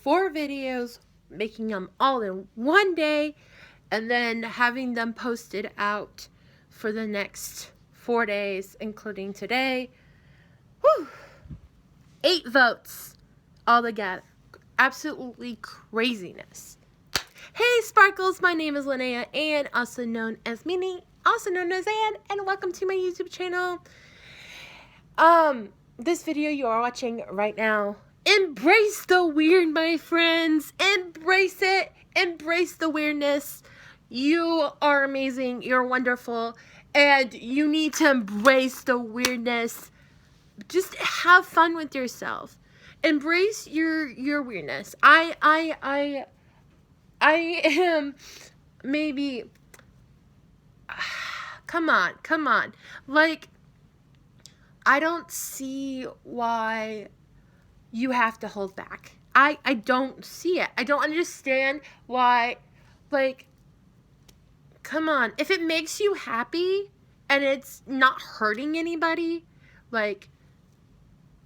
4 videos, making them all in one day, and then having them posted out for the next 4 days, including today. Whew! 8 votes altogether. Absolutely craziness. Hey Sparkles, my name is Linnea, and also known as Minnie, also known as Ann, and welcome to my YouTube channel. This video you are watching right now, embrace the weird, my friends. Embrace it. Embrace the weirdness. You are amazing. You're wonderful, and you need to embrace the weirdness. Just have fun with yourself. Embrace your weirdness. I am maybe come on. Like, I don't see why you have to hold back. I don't see it. I don't understand why. Like, come on. If it makes you happy and it's not hurting anybody, like,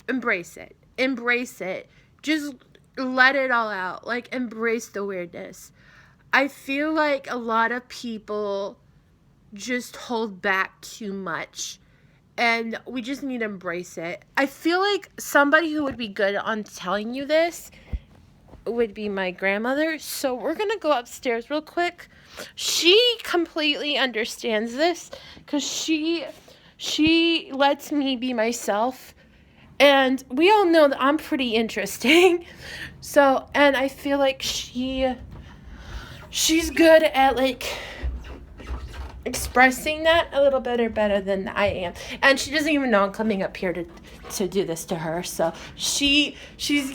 embrace it. Embrace it. Just let it all out. Like, embrace the weirdness. I feel like a lot of people just hold back too much, and we just need to embrace it. I feel like somebody who would be good on telling you this would be my grandmother. So we're going to go upstairs real quick. She completely understands this because she lets me be myself. And we all know that I'm pretty interesting. So, and I feel like she's good at, like, expressing that a little better than I am. And she doesn't even know I'm coming up here to do this to her. So she's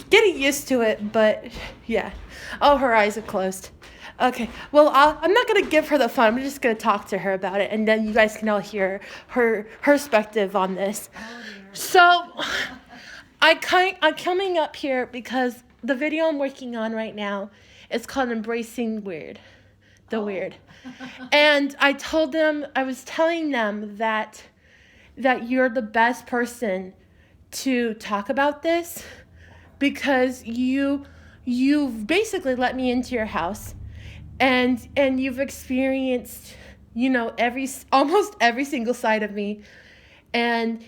getting used to it, but yeah. Oh, her eyes are closed. Okay, well, I'm not going to give her the phone. I'm just going to talk to her about it, and then you guys can all hear her perspective on this. So I'm coming up here because the video I'm working on right now is called Embracing Weird. Weird. And I was telling them that you're the best person to talk about this because you've basically let me into your house and you've experienced, almost every single side of me. And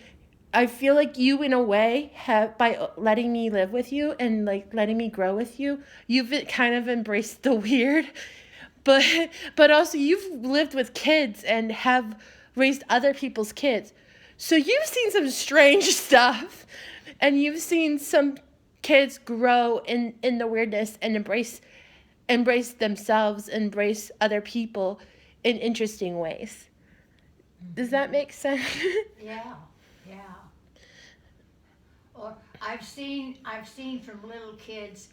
I feel like you, in a way, have, by letting me live with you and, like, letting me grow with you, you've kind of embraced the weird. But also you've lived with kids and have raised other people's kids. So you've seen some strange stuff, and you've seen some kids grow in the weirdness and embrace themselves, embrace other people in interesting ways. Does that make sense? Yeah. Or I've seen from little kids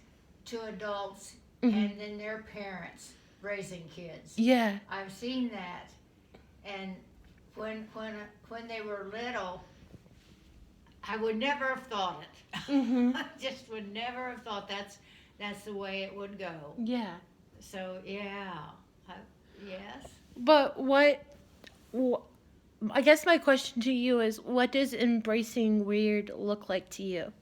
to adults, Mm-hmm. and then their parents raising kids. Yeah. I've seen that, and when they were little, I would never have thought it. Mm-hmm. I just would never have thought that's the way it would go. Yeah. So yeah, yes. But I guess my question to you is, what does embracing weird look like to you?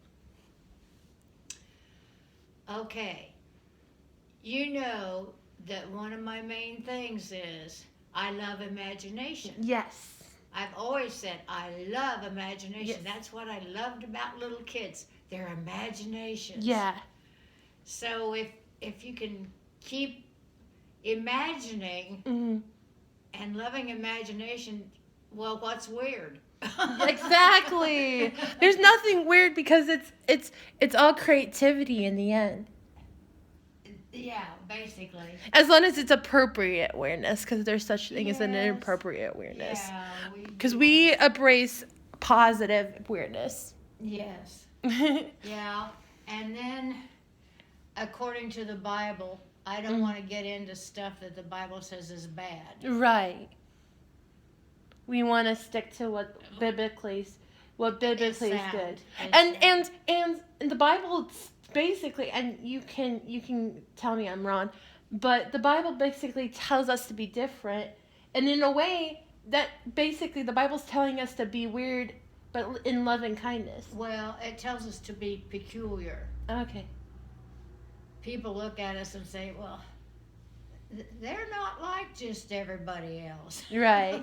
Okay, you know that one of my main things is I love imagination. Yes. I've always said I love imagination. Yes. That's what I loved about little kids, their imaginations. Yeah. So if you can keep imagining Mm-hmm. and loving imagination, well, what's weird? Exactly. There's nothing weird because it's all creativity in the end. Yeah, basically. As long as it's appropriate weirdness, because there's such a thing as an Yes. inappropriate weirdness. Yeah. Because we embrace positive weirdness. Yes. Yeah. And then, according to the Bible, I don't want to get into stuff that the Bible says is bad. Right. We want to stick to what biblically is good. And the Bible basically, and you can tell me I'm wrong, but the Bible basically tells us to be different, and in a way that basically the Bible's telling us to be weird, but in love and kindness. Well, it tells us to be peculiar. Okay. people look at us and say, well, they're not like just everybody else. Right.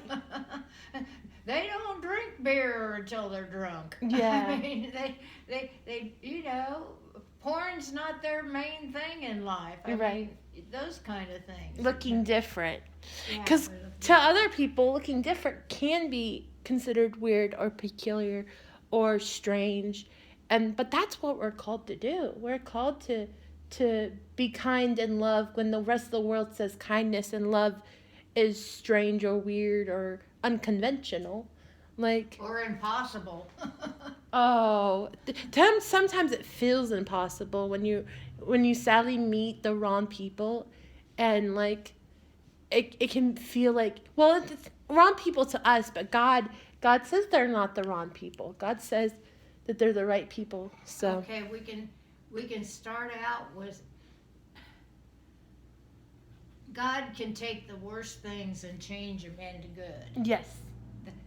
They don't drink beer until they're drunk. Yeah. I mean, they, porn's not their main thing in life. I Right. mean, those kind of things. Looking different. Yeah, Because they're looking to other people, looking different can be considered weird or peculiar or strange. But that's what we're called to do. We're called to be kind and love when the rest of the world says kindness and love is strange or weird or unconventional. Like, or impossible. oh, sometimes it feels impossible when you sadly meet the wrong people, and like it can feel like, well, it's wrong people to us, but God says they're not the wrong people. God says that they're the right people. So Okay, we can start out with, God can take the worst things and change them into good. yes.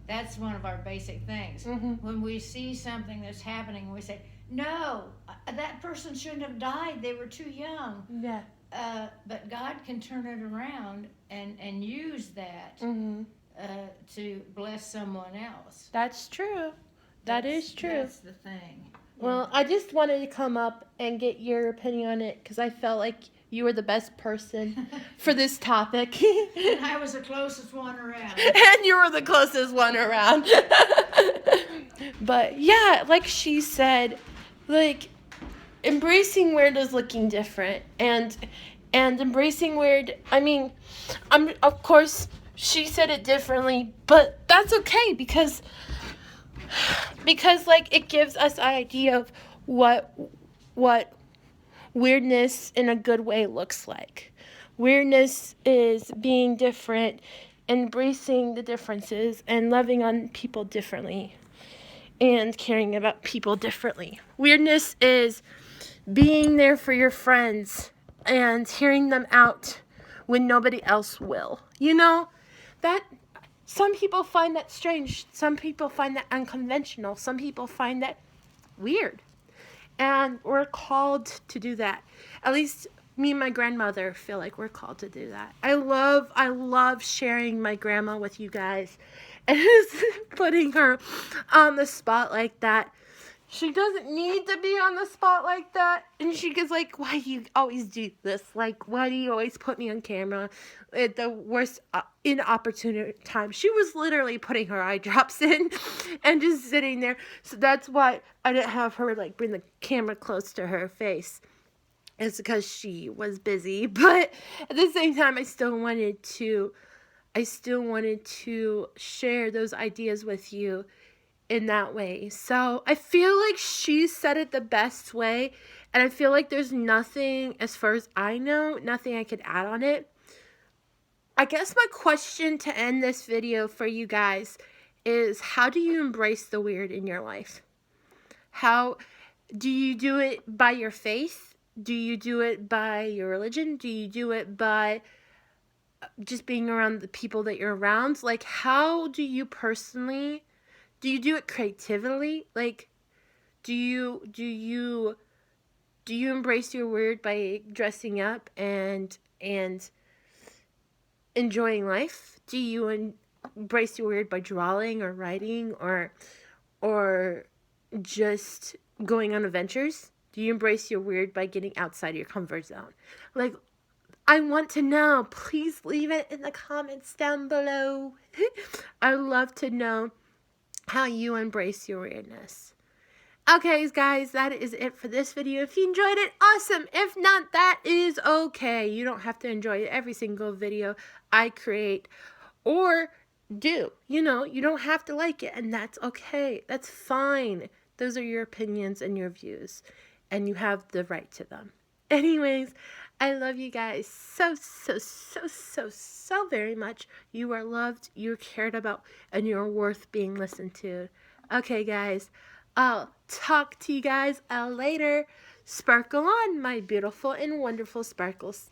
That's one of our basic things. Mm-hmm. When we see something that's happening, we say, no, that person shouldn't have died. They were too young. Yeah. But God can turn it around and use that Mm-hmm. to bless someone else. That's true. That is true. That's the thing. Well, I just wanted to come up and get your opinion on it because I felt like you were the best person for this topic. And I was the closest one around. And you were the closest one around. But yeah, like she said, like embracing weird is looking different, and embracing weird. I mean, of course she said it differently, but that's okay because like it gives us an idea of what weirdness in a good way looks like. Weirdness is being different, embracing the differences, and loving on people differently, and caring about people differently. Weirdness is being there for your friends and hearing them out when nobody else will. You know, that some people find that strange. Some people find that unconventional. Some people find that weird. And we're called to do that. At least me and my grandmother feel like we're called to do that. I love sharing my grandma with you guys. And putting her on the spot like that. She doesn't need to be on the spot like that. And she goes like, why do you always do this? Like, why do you always put me on camera at the worst inopportune time? She was literally putting her eye drops in and just sitting there. So that's why I didn't have her like bring the camera close to her face. It's because she was busy. But at the same time, I still wanted to share those ideas with you in that way. So I feel like she said it the best way, and I feel like there's nothing, as far as I know, nothing I could add on it. I guess my question to end this video for you guys is, how do you embrace the weird in your life? How do you do it? By your faith? Do you do it by your religion? Do you do it by just being around the people that you're around? Like, how do you personally, do you do it creatively? Like, do you embrace your weird by dressing up and enjoying life? Do you embrace your weird by drawing or writing or just going on adventures? Do you embrace your weird by getting outside of your comfort zone? Like, I want to know. Please leave it in the comments down below. I'd love to know how you embrace your weirdness. Okay, guys, that is it for this video. If you enjoyed it, awesome. If not, that is okay. You don't have to enjoy every single video I create or do. You know, you don't have to like it, and that's okay. That's fine. Those are your opinions and your views, and you have the right to them. Anyways, I love you guys so very much. You are loved, you're cared about, and you're worth being listened to. Okay, guys, I'll talk to you guys later. Sparkle on, my beautiful and wonderful sparkles.